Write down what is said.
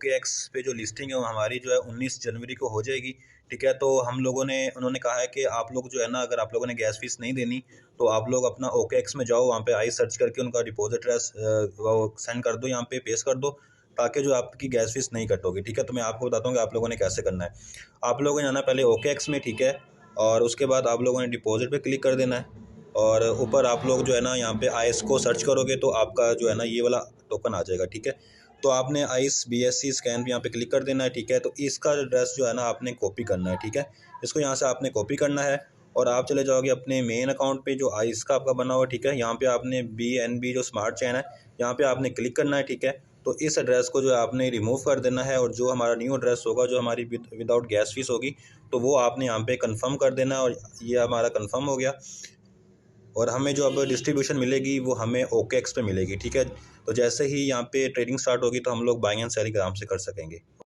OKX पे जो listing है वो हमारी जो है 19 जनवरी को हो जाएगी, ठीक है। तो हम लोगों ने उन्होंने कहा है कि आप लोग जो है ना, अगर आप लोगों ने गैस फीस नहीं देनी तो आप लोग अपना OKX में जाओ, वहाँ पे आई सर्च करके उनका डिपॉजिट एड्रेस वो सेंड कर दो, यहाँ पे पेश कर दो, ताकि जो आपकी गैस फीस नहीं कट होगी, ठीक है। तो मैं आपको बताता हूँ कि आप लोगों ने कैसे करना है। आप लोगों ने जाना पहले OKX में, ठीक है, और उसके बाद आप लोगों ने डिपॉजिट पे क्लिक कर देना है, और ऊपर आप लोग जो है ना यहाँ पे आइस को सर्च करोगे तो आपका जो है ना ये वाला टोकन आ जाएगा, ठीक है। तो आपने आइस BSC स्कैन पे यहाँ पे क्लिक कर देना है, ठीक है। तो इसका एड्रेस जो है ना आपने कॉपी करना है, ठीक है। इसको यहाँ से आपने कॉपी करना है और आप चले जाओगे अपने मेन अकाउंट पे जो आइस का आपका बना हुआ, ठीक है। यहाँ पे आपने BNB जो स्मार्ट चेन है यहाँ पे आपने क्लिक करना है, ठीक है। तो इस एड्रेस को जो है आपने रिमूव कर देना है, और जो हमारा न्यू एड्रेस होगा, जो हमारी विदाउट गैस फीस होगी, तो वो आपने यहाँ पे कंफर्म कर देना है। और ये हमारा कंफर्म हो गया, और हमें जो अब डिस्ट्रीब्यूशन मिलेगी वो हमें OKX पे मिलेगी, ठीक है। तो जैसे ही यहाँ पे ट्रेडिंग स्टार्ट होगी तो हम लोग बाइंग एंड सेलिंग आराम से कर सकेंगे।